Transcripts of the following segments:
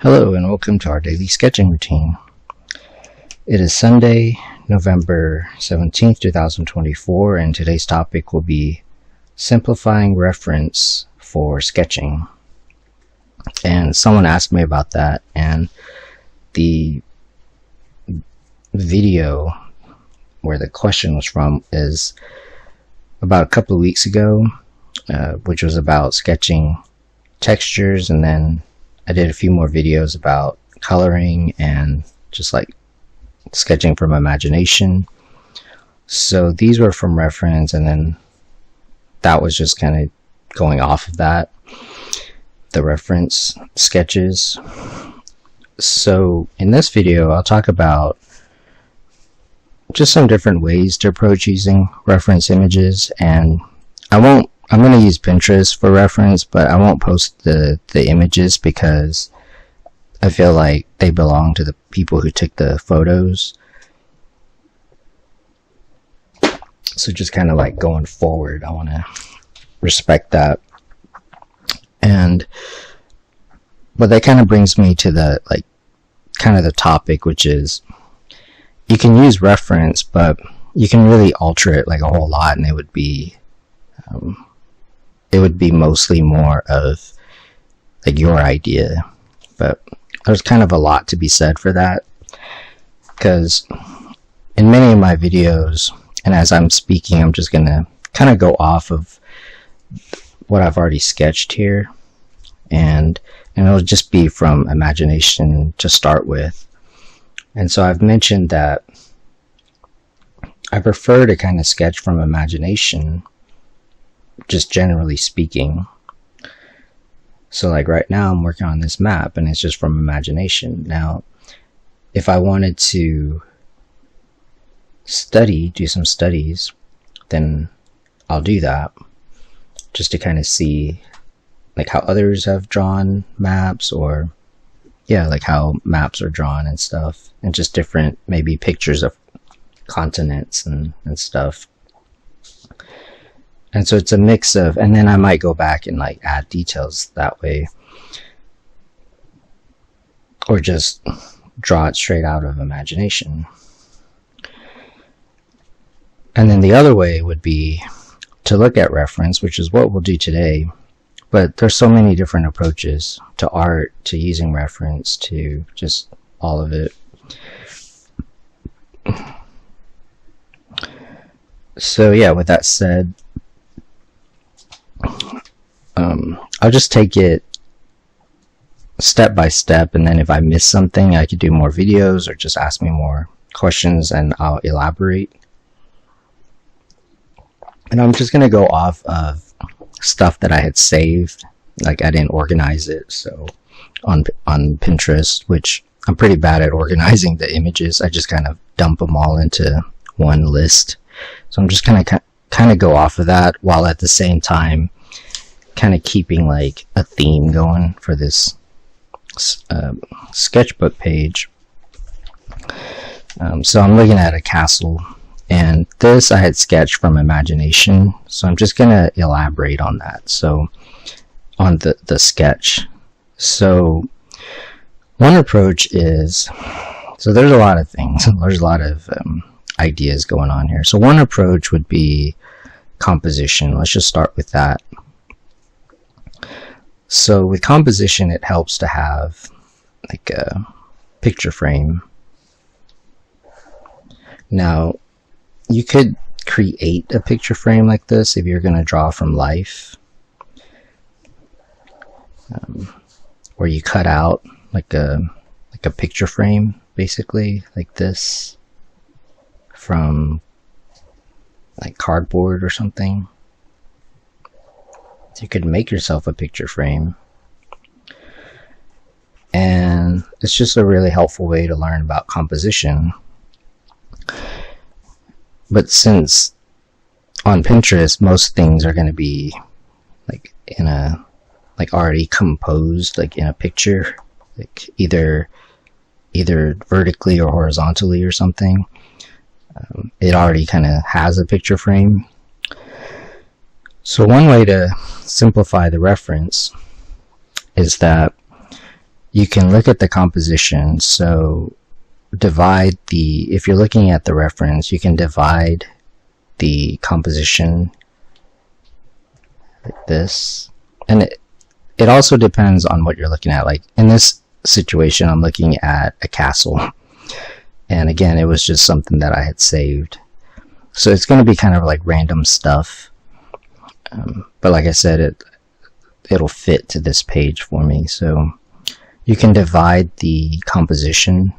Hello and welcome to our daily sketching routine. It is Sunday, November 17th, 2024, and today's topic will be simplifying reference for sketching. And someone asked me about that, and the video where the question was from is about a couple of weeks ago, which was about sketching textures, and then I did a few more videos about coloring and just like sketching from imagination. So these were from reference, and then that was just kind of going off of that, the reference sketches. So in this video, I'll talk about just some different ways to approach using reference images, and I'm going to use Pinterest for reference, but I won't post the images because I feel like they belong to the people who took the photos. So just kind of like going forward, I want to respect that. But that kind of brings me to the the topic, which is you can use reference, but you can really alter it like a whole lot, and it would be mostly more of like your idea. But there's kind of a lot to be said for that, because in many of my videos, and as I'm speaking, I'm just gonna kind of go off of what I've already sketched here, and it'll just be from imagination to start with. And so I've mentioned that I prefer to kind of sketch from imagination, just generally speaking. So like right now I'm working on this map and it's just from imagination. Now if I wanted to do some studies, then I'll do that, just to kind of see like how others have drawn maps, or like how maps are drawn and stuff, and just different maybe pictures of continents and stuff. And so it's a mix of, and then I might go back and like add details that way, or just draw it straight out of imagination. And then the other way would be to look at reference, which is what we'll do today. But there's so many different approaches to art, to using reference, to just all of it. So yeah, with that said, I'll just take it step by step, and then if I miss something, I could do more videos or just ask me more questions and I'll elaborate. And I'm just going to go off of stuff that I had saved, like I didn't organize it, so on Pinterest, which I'm pretty bad at organizing the images. I just kind of dump them all into one list. So I'm just kind of go off of that, while at the same time kind of keeping like a theme going for this sketchbook page. So I'm looking at a castle, and this I had sketched from imagination, so I'm just gonna elaborate on that. So on the sketch, so one approach is, so there's a lot of things, there's a lot of ideas going on here. So one approach would be composition. Let's just start with that. So with composition, it helps to have like a picture frame. Now you could create a picture frame like this if you're going to draw from life, where you cut out like a picture frame, basically like this, from like cardboard or something. So you could make yourself a picture frame, and it's just a really helpful way to learn about composition. But since on Pinterest most things are going to be like in a already composed, like in a picture, like either vertically or horizontally or something, it already kind of has a picture frame. So one way to simplify the reference is that you can look at the composition. So divide if you're looking at the reference, you can divide the composition like this. And it also depends on what you're looking at. Like in this situation, I'm looking at a castle. And again, it was just something that I had saved. So it's going to be kind of like random stuff. But like I said, it'll fit to this page for me. So you can divide the composition,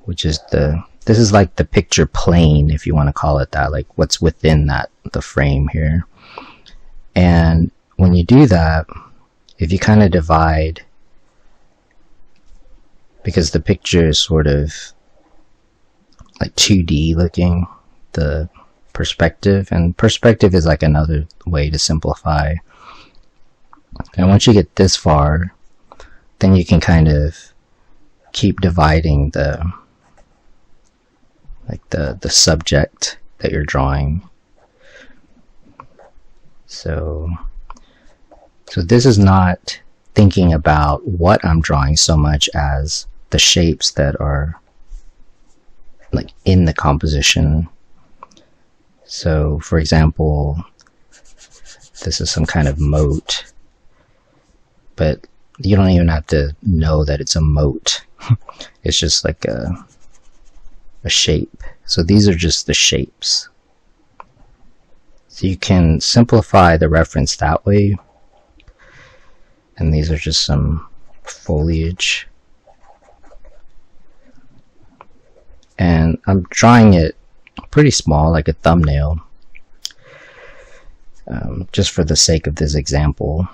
which is this is like the picture plane, if you want to call it that, like what's within the frame here. And when you do that, if you kind of divide, because the picture is sort of like 2D looking, the perspective, and perspective is like another way to simplify. And once you get this far, then you can kind of keep dividing the subject that you're drawing. So this is not thinking about what I'm drawing so much as the shapes that are like in the composition. So for example, this is some kind of moat, but you don't even have to know that it's a moat. It's just like a shape. So these are just the shapes. So you can simplify the reference that way. And these are just some foliage. And I'm drawing it pretty small, like a thumbnail, just for the sake of this example.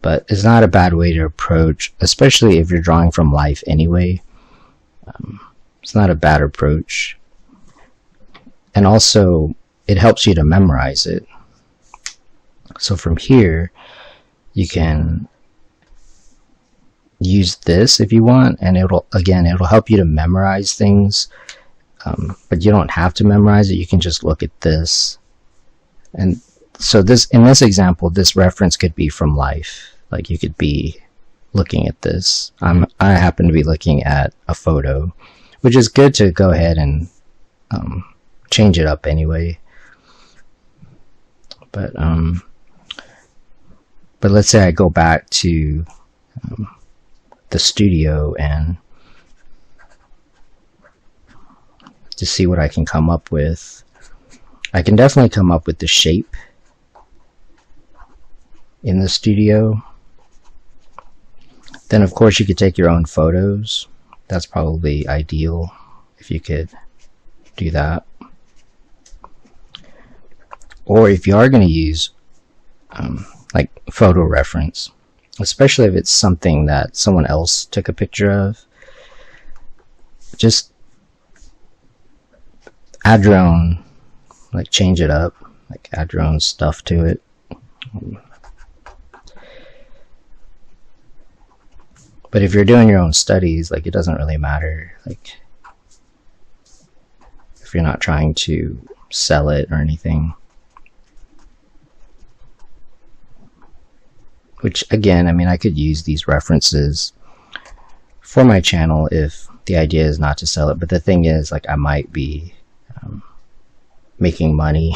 But it's not a bad way to approach, especially if you're drawing from life anyway. It's not a bad approach. And also, it helps you to memorize it. So from here, you can use this if you want, and it'll help you to memorize things. But you don't have to memorize it. You can just look at this. And so in this example, this reference could be from life. Like you could be looking at this. I happen to be looking at a photo, which is good to go ahead and change it up anyway. But let's say I go back to the studio and to see what I can come up with. I can definitely come up with the shape in the studio. Then of course you could take your own photos. That's probably ideal if you could do that. Or if you are going to use like photo reference, especially if it's something that someone else took a picture of, just add your own, like change it up, like add your own stuff to it. But if you're doing your own studies, like it doesn't really matter, like if you're not trying to sell it or anything. Which again, I mean, I could use these references for my channel if the idea is not to sell it. But the thing is, like, I might be making money,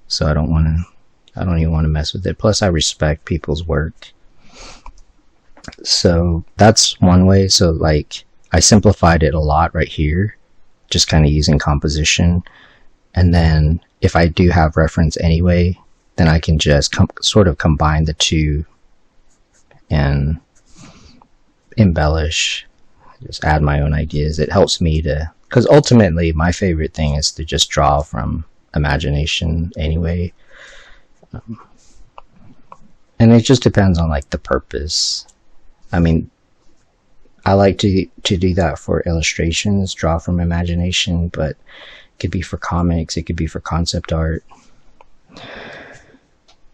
so I don't even want to mess with it. Plus, I respect people's work. So that's one way. So like, I simplified it a lot right here, just kind of using composition. And then if I do have reference anyway, then I can just sort of combine the two and embellish, just add my own ideas. It helps me to, because ultimately my favorite thing is to just draw from imagination anyway. And it just depends on like the purpose. I mean, I like to do that for illustrations, draw from imagination, but it could be for comics, it could be for concept art.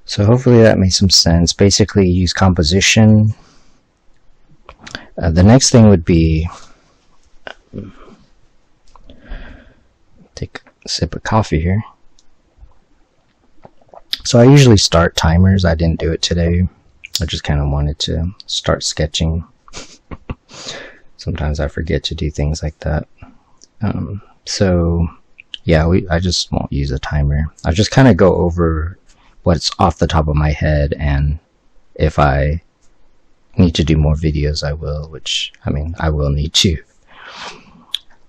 So hopefully that made some sense. Basically, use composition. The next thing would be, take a sip of coffee here. So I usually start timers. I didn't do it today. I just kind of wanted to start sketching Sometimes I forget to do things like that. So yeah, I just won't use a timer. I'll just kind of go over what's off the top of my head, and if I need to do more videos, I will, which, I mean, I will need to.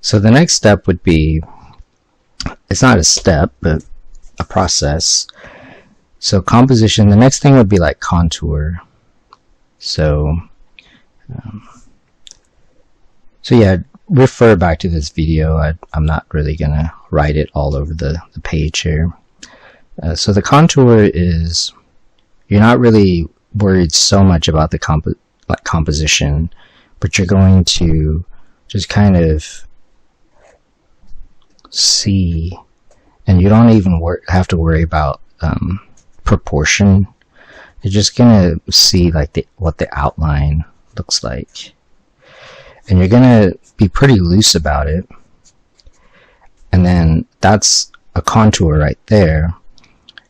So the next step would be, it's not a step, but a process. So composition, the next thing would be like contour. So yeah, refer back to this video. I'm not really gonna write it all over the page here. So the contour is, you're not really worried so much about the composition, but you're going to just kind of see, and you don't even have to worry about proportion. You're just gonna see like what the outline looks like, and you're gonna be pretty loose about it, and then that's a contour right there.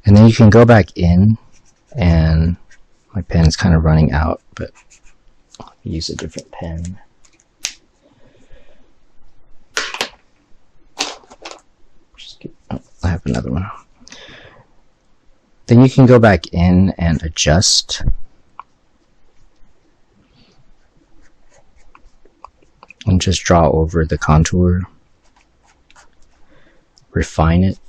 And then you can go back in, and my pen's kind of running out, but I'll use a different pen. Oh, I have another one. Then you can go back in and adjust. And just draw over the contour. Refine it.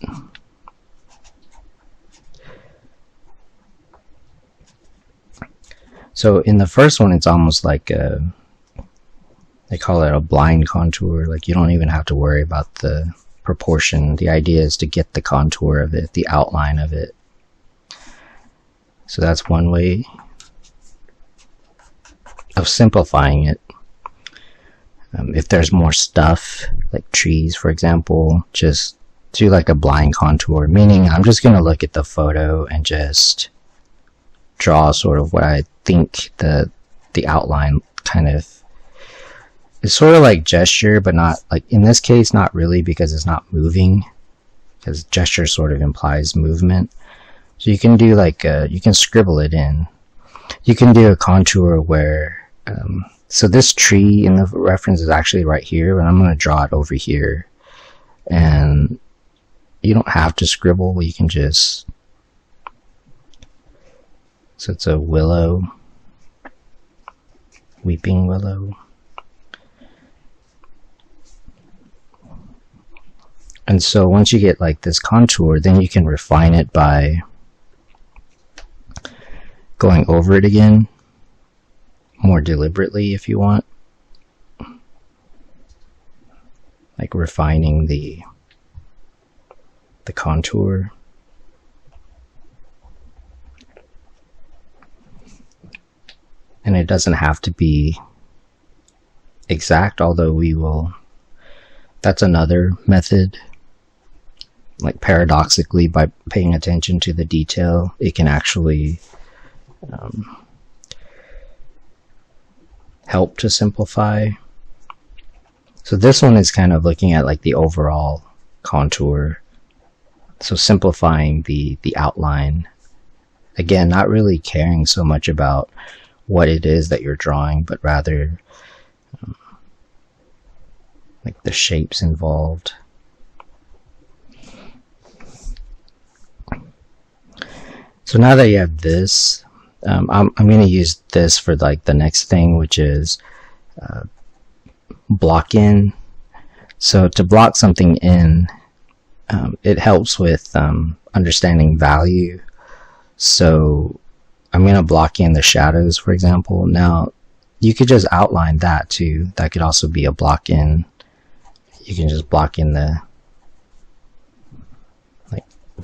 So in the first one, it's almost like they call it a blind contour. Like, you don't even have to worry about the proportion. The idea is to get the contour of it, the outline of it. So that's one way of simplifying it. If there's more stuff, like trees, for example, just do like a blind contour, meaning I'm just going to look at the photo and just draw sort of what I think the outline kind of is. Sort of like gesture, but not like, in this case, not really, because it's not moving, because gesture sort of implies movement. So you can do like you can scribble it in. You can do a contour where so this tree in the reference is actually right here, but I'm going to draw it over here, and you don't have to scribble. You can just, so it's a willow, weeping willow. And so once you get like this contour, then you can refine it by going over it again more deliberately if you want, like refining the contour. And it doesn't have to be exact, although we will, that's another method. Like, paradoxically, by paying attention to the detail, it can actually help to simplify. So this one is kind of looking at like the overall contour, so simplifying the outline. Again, not really caring so much about what it is that you're drawing, but rather like the shapes involved. So now that you have this, I'm going to use this for like the next thing, which is block in. So to block something in, it helps with understanding value. So I'm going to block in the shadows, for example. Now, you could just outline that too. That could also be a block in. You can just block in the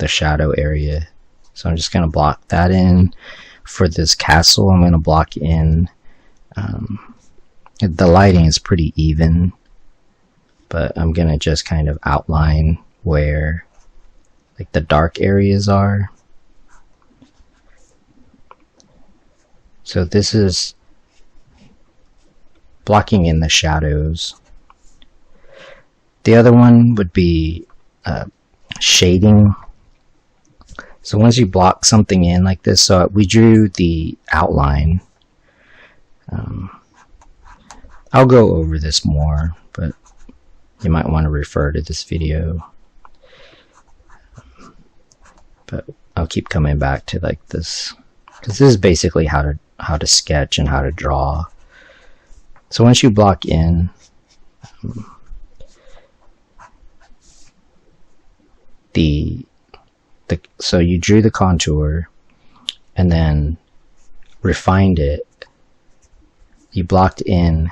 shadow area. So I'm just going to block that in. For this castle, I'm going to block in, the lighting is pretty even, but I'm going to just kind of outline where like the dark areas are. So this is blocking in the shadows. The other one would be shading. So once you block something in like this, so we drew the outline. I'll go over this more, but you might want to refer to this video. But I'll keep coming back to like this, because this is basically how to sketch and how to draw. So once you block in, so you drew the contour and then refined it. You blocked in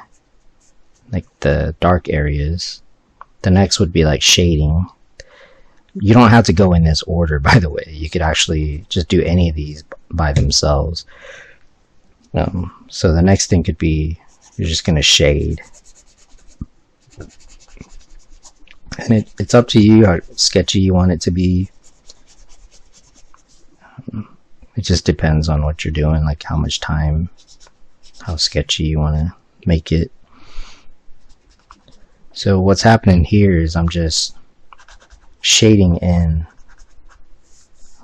like the dark areas. The next would be like shading. You don't have to go in this order, by the way. You could actually just do any of these by themselves. So the next thing could be, you're just going to shade. And it's up to you how sketchy you want it to be. It just depends on what you're doing, like how much time, how sketchy you want to make it. So what's happening here is I'm just shading in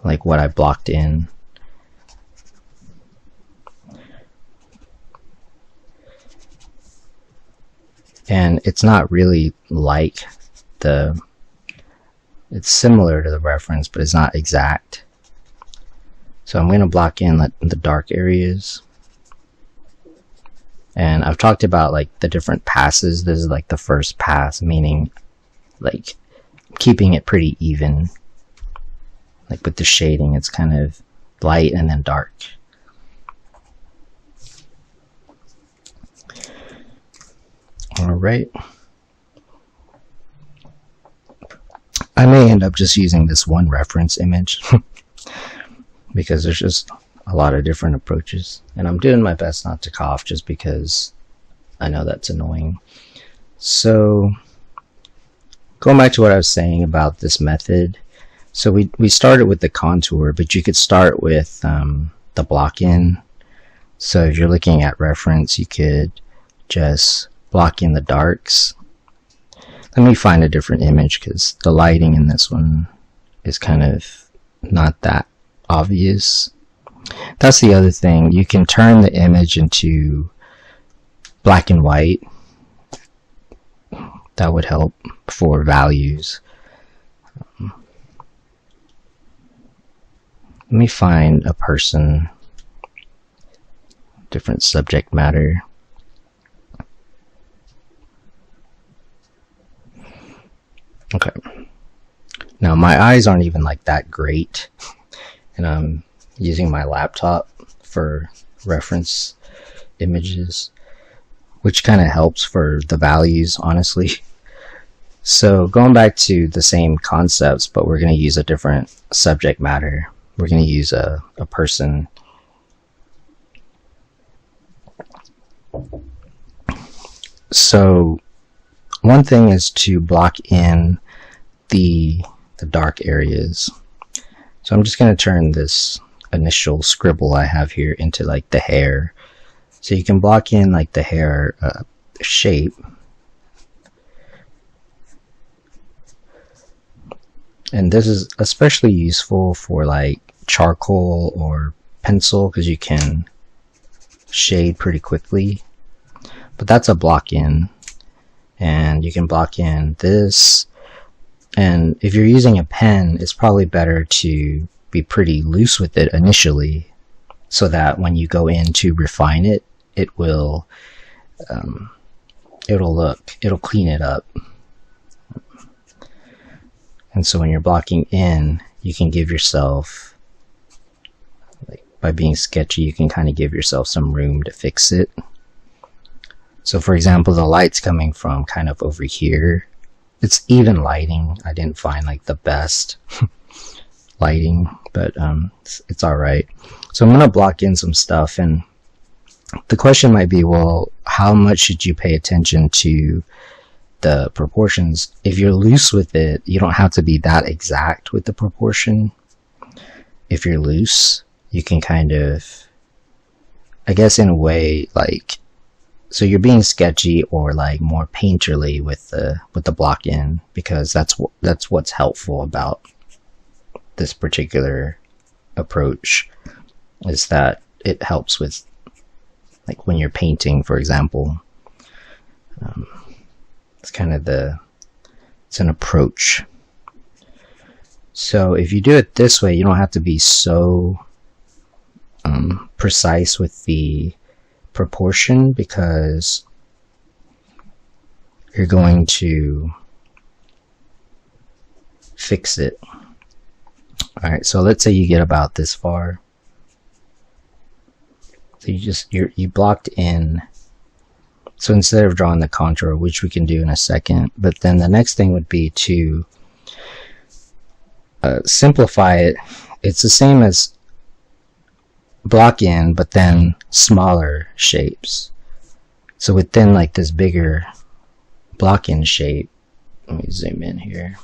like what I blocked in. And it's not really like it's similar to the reference, but it's not exact. So I'm going to block in the dark areas. And I've talked about like the different passes. This is like the first pass, meaning like keeping it pretty even. Like with the shading, it's kind of light and then dark. Alright. I may end up just using this one reference image because there's just a lot of different approaches, and I'm doing my best not to cough just because I know that's annoying. So going back to what I was saying about this method, so we started with the contour, but you could start with the block in. So if you're looking at reference, you could just block in the darks. Let me find a different image because the lighting in this one is kind of not that obvious. That's the other thing. You can turn the image into black and white. That would help for values. Let me find a person, different subject matter. Okay. Now my eyes aren't even like that great, and I'm using my laptop for reference images, which kind of helps for the values, honestly. So going back to the same concepts, but we're going to use a different subject matter. We're going to use a person. So one thing is to block in the dark areas. So I'm just going to turn this initial scribble I have here into like the hair. So you can block in like the hair shape. And this is especially useful for like charcoal or pencil because you can shade pretty quickly. But that's a block in. And you can block in this. And if you're using a pen, it's probably better to be pretty loose with it initially, so that when you go in to refine it, it will it'll clean it up. And so when you're blocking in, you can give yourself, like by being sketchy, you can kind of give yourself some room to fix it. So for example, the light's coming from kind of over here. It's even lighting. I didn't find like the best lighting, but it's alright. So I'm going to block in some stuff, and the question might be, well, how much should you pay attention to the proportions? If you're loose with it, you don't have to be that exact with the proportion. If you're loose, you can kind of, I guess in a way, like, so you're being sketchy or like more painterly with the block in, because that's what's helpful about this particular approach, is that it helps with like when you're painting, for example. It's kind of it's an approach. So if you do it this way, you don't have to be so precise with the proportion, because you're going to fix it. Alright, so let's say you get about this far. So you blocked in. So instead of drawing the contour, which we can do in a second, but then the next thing would be to simplify it. It's the same as block in, but then smaller shapes. So within like this bigger block in shape, let me zoom in here.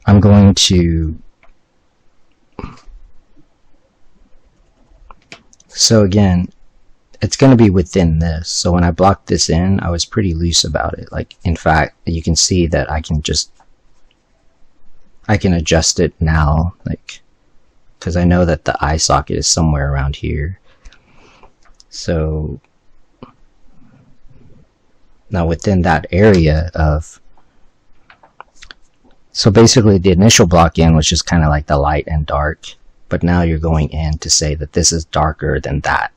I'm going to, so again, it's going to be within this. So when I blocked this in, I was pretty loose about it. Like, in fact, you can see that I can adjust it now, like, because I know that the eye socket is somewhere around here. So now within that area of, so basically the initial block in was just kind of like the light and dark, but now you're going in to say that this is darker than that.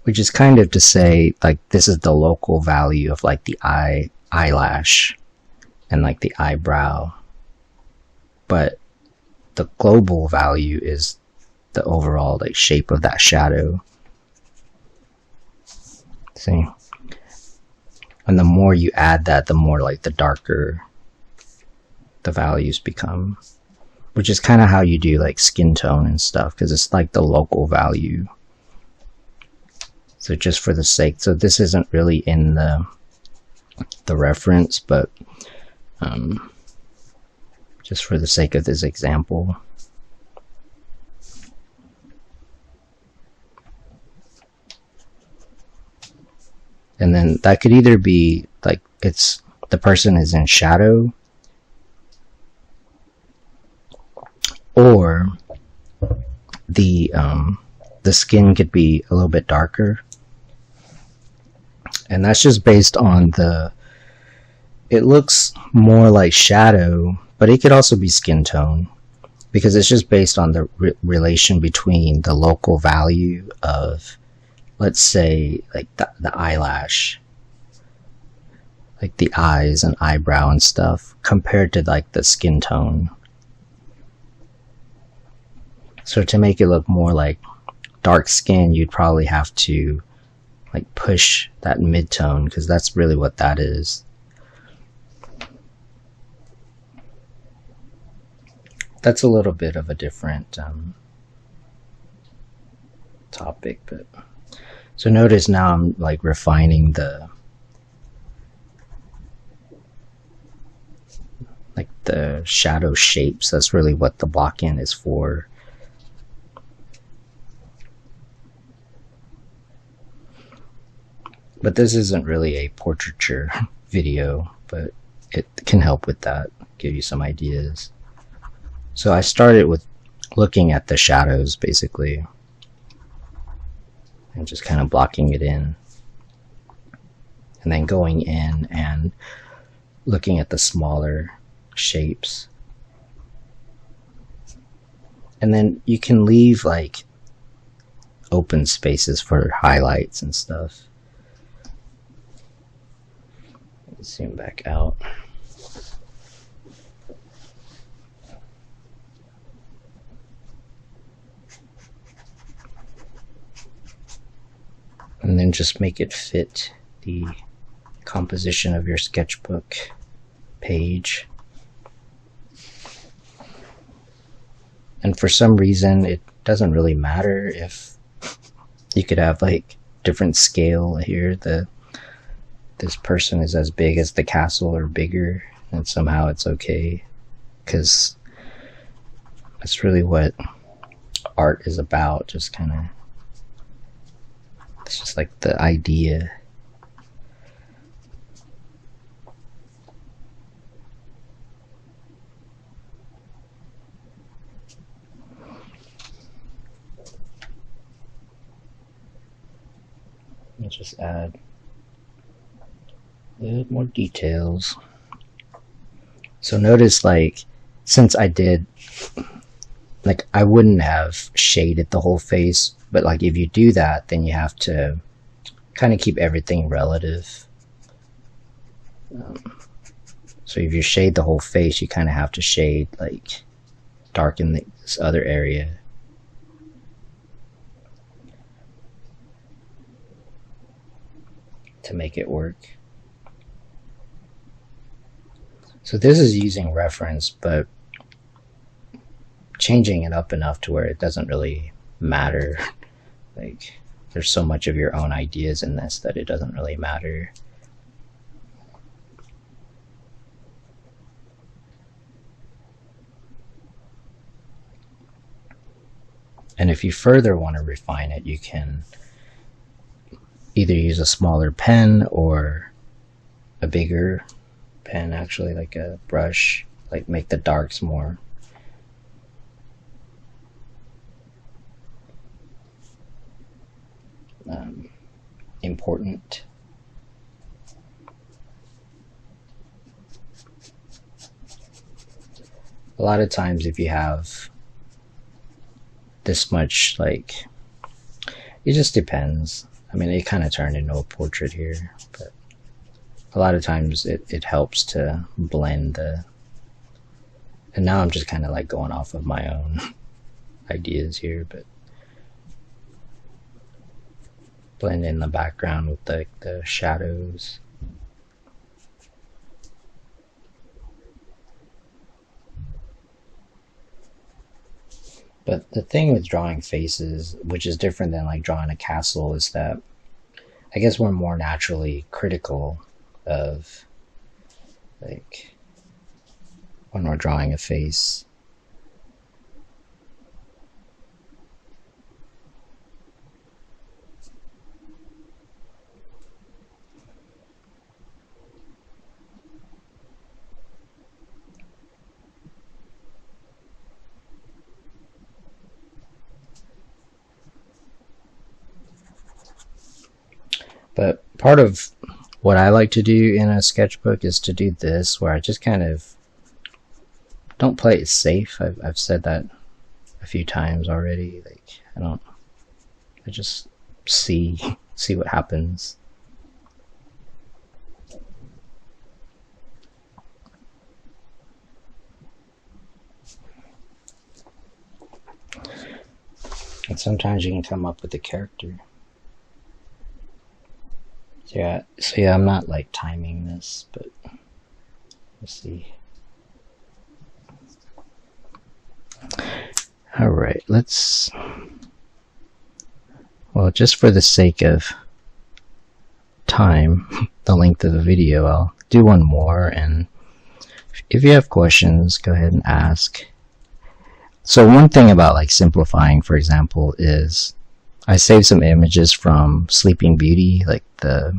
Which is kind of to say, like, this is the local value of like the eyelash and like the eyebrow, but the global value is the overall like shape of that shadow. See? And the more you add that, the more like the darker the values become, which is kind of how you do like skin tone and stuff, because it's like the local value. So just for the sake, so this isn't really in the reference, but just for the sake of this example. And then that could either be like the person is in shadow, or the skin could be a little bit darker. And that's just based on it looks more like shadow, but it could also be skin tone, because it's just based on the relation between the local value of, let's say, like the eyelash, like the eyes and eyebrow and stuff, compared to like the skin tone. So to make it look more like dark skin, you'd probably have to like push that mid-tone, because that's really what that is. That's a little bit of a different topic, but so notice now I'm like refining the shadow shapes. That's really what the block in is for. But this isn't really a portraiture video, but it can help with that, give you some ideas. So I started with looking at the shadows, basically, and just kind of blocking it in. And then going in and looking at the smaller shapes. And then you can leave like open spaces for highlights and stuff. Zoom back out. And then just make it fit the composition of your sketchbook page. And for some reason, it doesn't really matter if you could have like different scale here. This person is as big as the castle or bigger, and somehow it's okay, because that's really what art is about. Just kind of, it's just like the idea. Let's just add a little more details. So notice, like, since I did, like, I wouldn't have shaded the whole face, but like if you do that, then you have to kind of keep everything relative. So if you shade the whole face, you kind of have to shade, like, darken this other area. To make it work. So this is using reference, but changing it up enough to where it doesn't really matter. Like, there's so much of your own ideas in this that it doesn't really matter. And if you further want to refine it, you can either use a smaller pen or a bigger pen, actually, like a brush, like make the darks more important. A lot of times if you have this much, like, it just depends. I mean, it kind of turned into a portrait here, but a lot of times it helps to blend the, and now I'm just kind of like going off of my own ideas here, but blend in the background with the shadows. But the thing with drawing faces, which is different than like drawing a castle, is that I guess we're more naturally critical of, like, when we're drawing a face. But part of what I like to do in a sketchbook is to do this, where I just kind of don't play it safe. I've said that a few times already. Like, I just see what happens. And sometimes you can come up with a character. So yeah, I'm not like timing this, but let's see. All right, well, just for the sake of time, the length of the video, I'll do one more, and if you have questions, go ahead and ask. So one thing about like simplifying, for example, is I saved some images from Sleeping Beauty, like I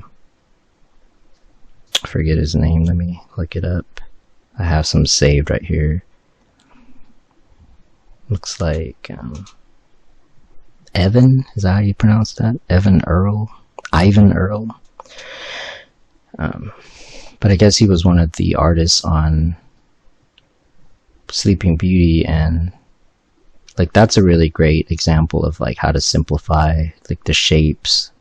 forget his name, let me look it up. I have some saved right here. Looks like Evan, is that how you pronounce that? Ivan Earl. But I guess he was one of the artists on Sleeping Beauty, and like that's a really great example of like how to simplify like the shapes,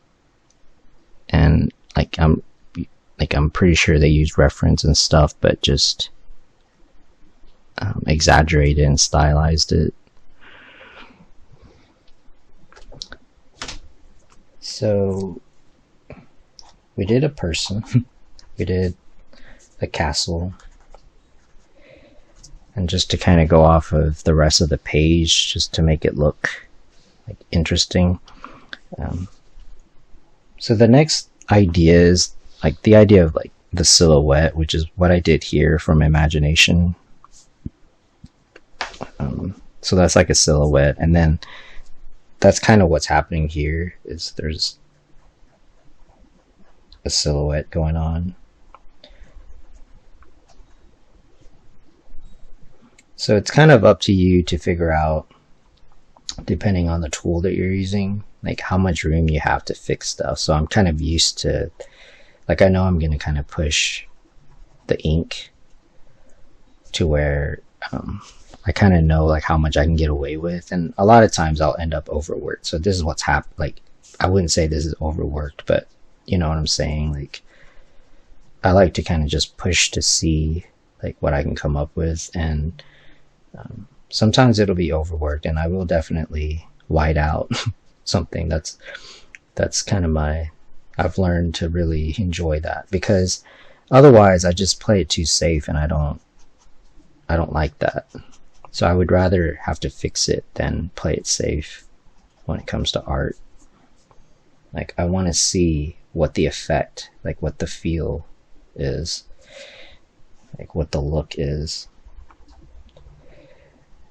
and like I'm pretty sure they used reference and stuff, but just exaggerated and stylized it. So we did a person, we did a castle, and just to kind of go off of the rest of the page, just to make it look like interesting. So the next idea is like the idea of like the silhouette, which is what I did here from imagination. So that's like a silhouette, and then that's kind of what's happening here, is there's a silhouette going on. So it's kind of up to you to figure out depending on the tool that you're using, like how much room you have to fix stuff. So I'm kind of used to, like, I know I'm going to kind of push the ink to where I kind of know like how much I can get away with, and a lot of times I'll end up overworked. So this is what's happened. Like, I wouldn't say this is overworked, but you know what I'm saying? Like, I like to kind of just push to see like what I can come up with, and sometimes it'll be overworked, and I will definitely white out something. That's kind of I've learned to really enjoy that, because otherwise I just play it too safe, and I don't like that. So I would rather have to fix it than play it safe when it comes to art. Like, I want to see what the effect, like what the feel is, like what the look is.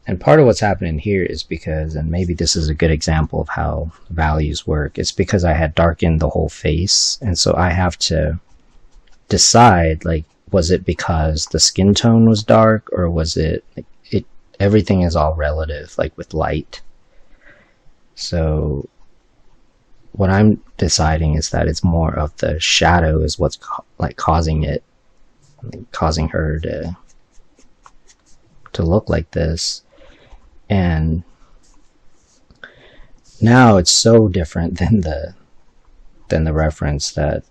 And part of what's happening here is because, and maybe this is a good example of how values work, it's because I had darkened the whole face, and so I have to decide, like, was it because the skin tone was dark, or was it, like, everything is all relative, like with light. So what I'm deciding is that it's more of the shadow is what's causing it, like, causing her to look like this. And now it's so different than the reference that,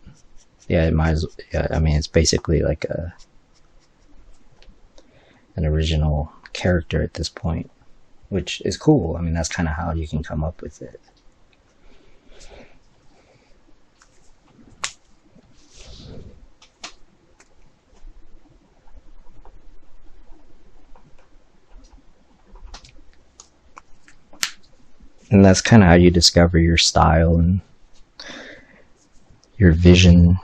yeah, it might as, yeah, I mean, it's basically like an original character at this point, which is cool. I mean, that's kind of how you can come up with it. And that's kind of how you discover your style and your vision.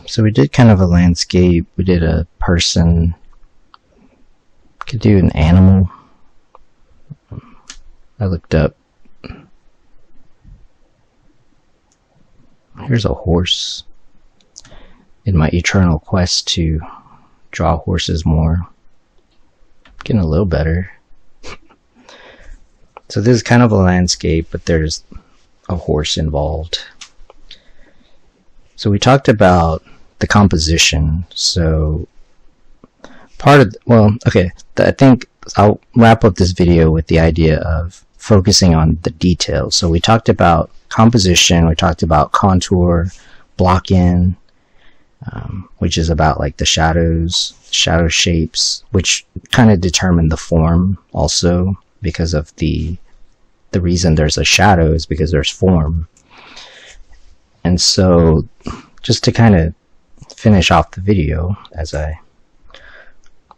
So we did kind of a landscape, we did a person, could do an animal. I looked up, here's a horse, in my eternal quest to draw horses more. Getting a little better. So this is kind of a landscape, but there's a horse involved. So we talked about the composition. So part of, well, okay, I think I'll wrap up this video with the idea of focusing on the details. So we talked about composition, we talked about contour, block in, which is about like the shadows, shadow shapes, which kind of determine the form also, because of the reason there's a shadow is because there's form. And so just to kind of finish off the video as I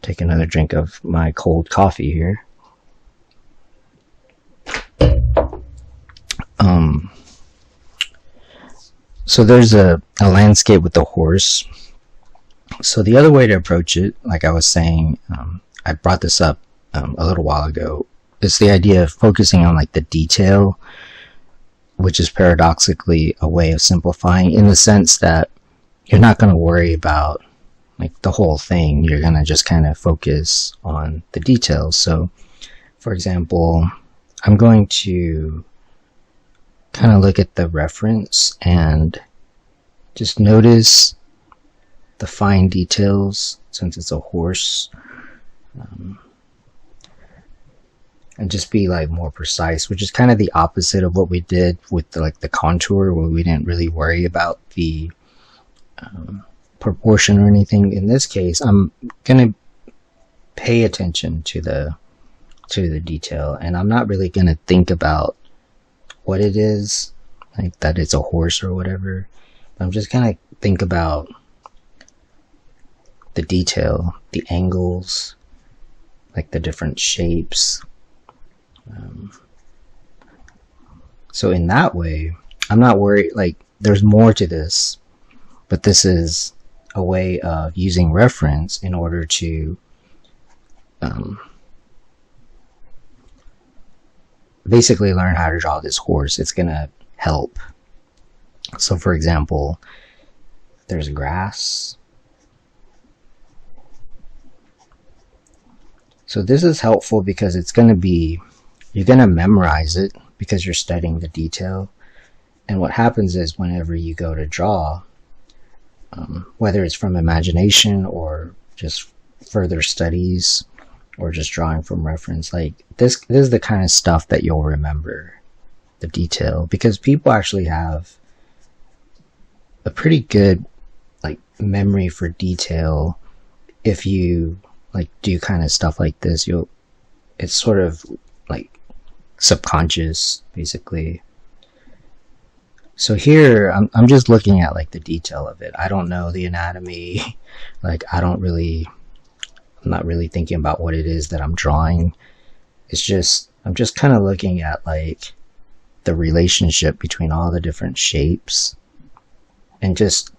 take another drink of my cold coffee here. So there's a landscape with the horse. So the other way to approach it, like I was saying, I brought this up a little while ago, is the idea of focusing on like the detail, which is paradoxically a way of simplifying, in the sense that you're not going to worry about like the whole thing. You're going to just kind of focus on the details. So for example, I'm going to kind of look at the reference and just notice the fine details, since it's a horse, and just be like more precise, which is kind of the opposite of what we did with the contour, where we didn't really worry about the proportion or anything. In this case, I'm gonna pay attention to the detail, and I'm not really gonna think about what it is, like that it's a horse or whatever. I'm just gonna think about the detail, the angles, like the different shapes. So in that way, I'm not worried, like there's more to this, but this is a way of using reference in order to basically learn how to draw this horse. It's gonna help. So for example, there's grass, So this is helpful because it's going to be, you're going to memorize it because you're studying the detail. And what happens is whenever you go to draw, whether it's from imagination or just further studies or just drawing from reference, like this is the kind of stuff that you'll remember, the detail, because people actually have a pretty good like memory for detail. If you like do kind of stuff like this, it's sort of like subconscious basically. So here I'm just looking at like the detail of it. I don't know the anatomy. Like I'm not really thinking about what it is that I'm drawing. It's just, I'm just kind of looking at like the relationship between all the different shapes and just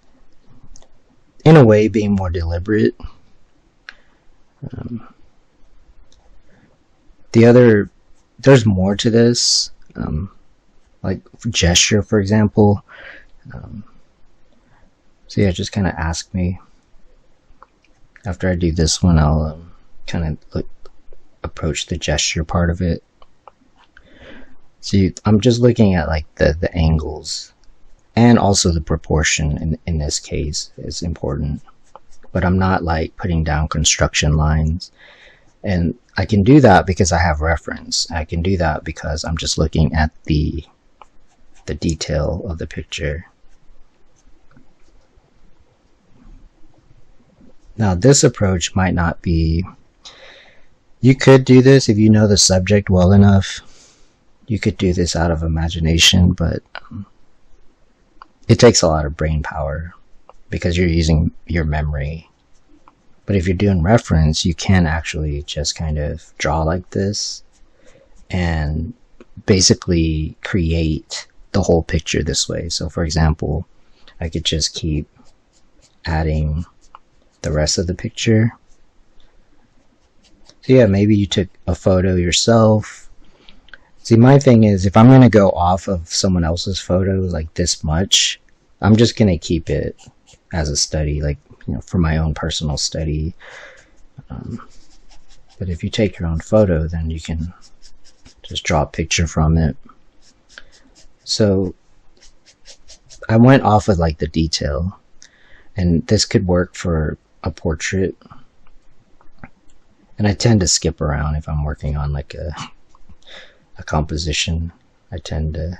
in a way being more deliberate. There's more to this, like gesture, for example. So yeah, just kind of ask me. After I do this one, I'll kind of approach the gesture part of it. See, I'm just looking at like the angles and also the proportion in this case is important. But I'm not like putting down construction lines. And I can do that because I have reference. I can do that because I'm just looking at the detail of the picture. Now this approach might not be, you could do this if you know the subject well enough. You could do this out of imagination, but it takes a lot of brain power because you're using your memory. But if you're doing reference, you can actually just kind of draw like this and basically create the whole picture this way. So for example, I could just keep adding the rest of the picture. So yeah, maybe you took a photo yourself. See, my thing is, if I'm going to go off of someone else's photo like this much, I'm just going to keep it as a study, like, you know, for my own personal study. But if you take your own photo, then you can just draw a picture from it. So I went off with like the detail, and this could work for a portrait. And I tend to skip around if I'm working on like a composition. I tend to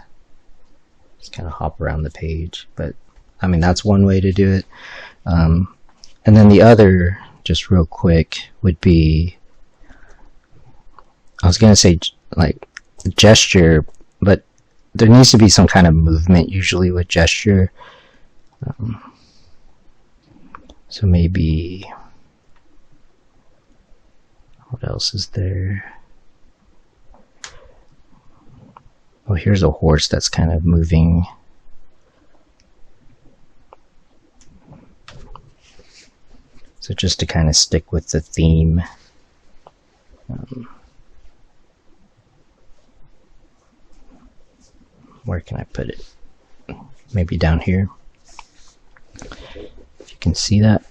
just kind of hop around the page. But I mean, that's one way to do it. And then the other, just real quick, would be, I was going to say like gesture, but there needs to be some kind of movement usually with gesture. So maybe, what else is there? Oh, here's a horse that's kind of moving. So just to kind of stick with the theme. Where can I put it? Maybe down here. If you can see that.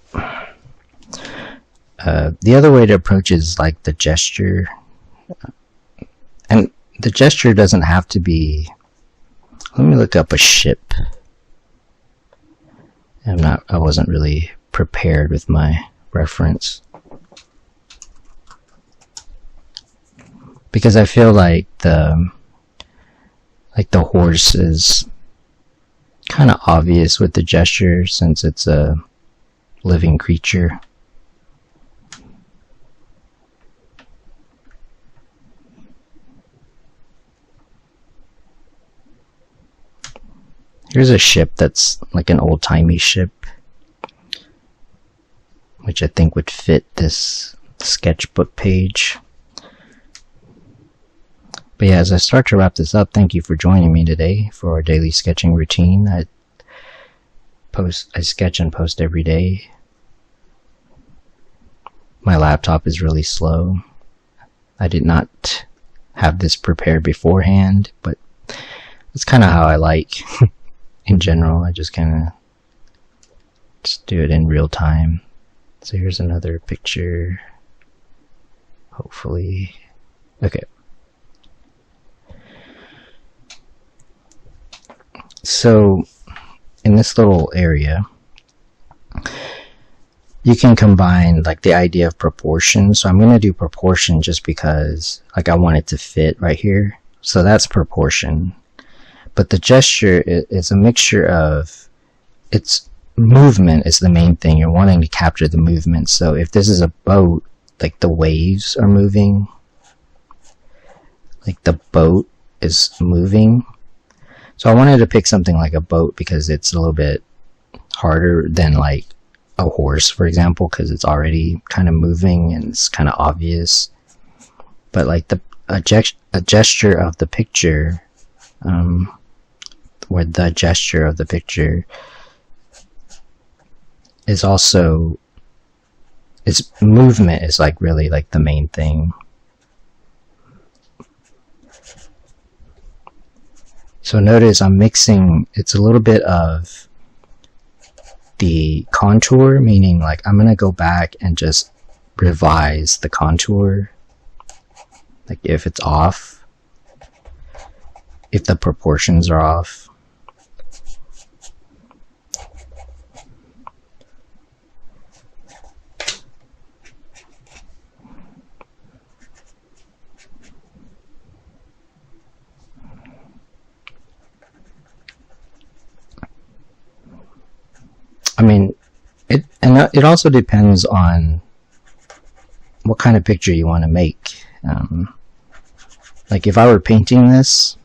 The other way to approach is like the gesture. And the gesture doesn't have to be, let me look up a ship. I wasn't really prepared with my reference. Because I feel like the horse is kind of obvious with the gesture since it's a living creature. Here's a ship that's like an old-timey ship, which I think would fit this sketchbook page. But yeah, as I start to wrap this up, thank you for joining me today for our daily sketching routine. I sketch and post every day. My laptop is really slow. I did not have this prepared beforehand, but that's kind of how I like in general. I just kind of just do it in real time. So here's another picture. Hopefully. Okay. So in this little area, you can combine like the idea of proportion. So I'm going to do proportion just because like I want it to fit right here. So that's proportion. But the gesture is a mixture of, its movement is the main thing. You're wanting to capture the movement. So if this is a boat, like the waves are moving, like the boat is moving. So I wanted to pick something like a boat because it's a little bit harder than like a horse, for example, because it's already kind of moving and it's kind of obvious. But like a gesture of the picture, where the gesture of the picture is also, its movement is like really like the main thing. So notice I'm mixing, it's a little bit of the contour, meaning like I'm going to go back and just revise the contour, like if it's off, if the proportions are off. I mean, it also depends on what kind of picture you want to make. Like if I were painting this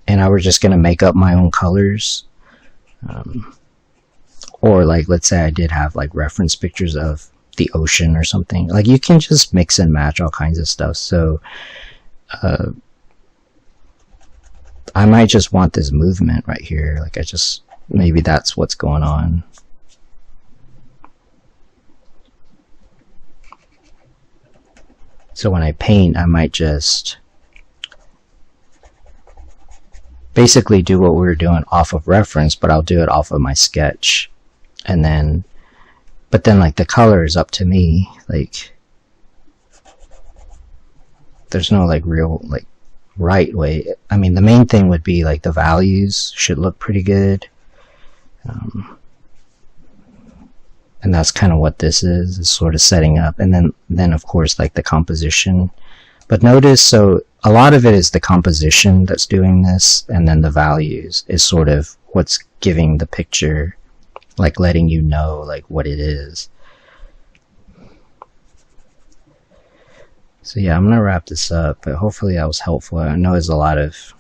and I were just going to make up my own colors, or like let's say I did have like reference pictures of the ocean or something, like you can just mix and match all kinds of stuff. So I might just want this movement right here, like maybe that's what's going on. So when I paint, I might just basically do what we were doing off of reference, but I'll do it off of my sketch. And then, but then like the color is up to me. Like there's no like real like right way. I mean, the main thing would be like the values should look pretty good. And that's kind of what this is sort of setting up. And then of course like the composition. But notice, so a lot of it is the composition that's doing this, and then the values is sort of what's giving the picture, like letting you know like what it is. So yeah, I'm gonna wrap this up, but hopefully that was helpful. I know there's a lot of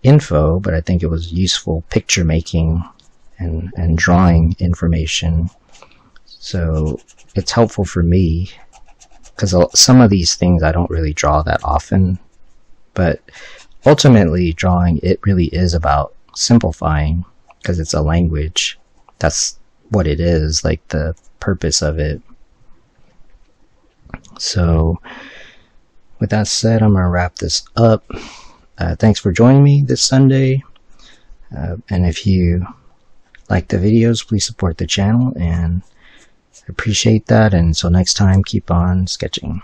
info, but I think it was useful picture making and drawing information. So it's helpful for me because some of these things I don't really draw that often, but ultimately drawing, it really is about simplifying because it's a language. That's what it is, like the purpose of it. So with that said, I'm going to wrap this up. Thanks for joining me this Sunday. And if you like the videos, please support the channel, and I appreciate that. And until next time, keep on sketching.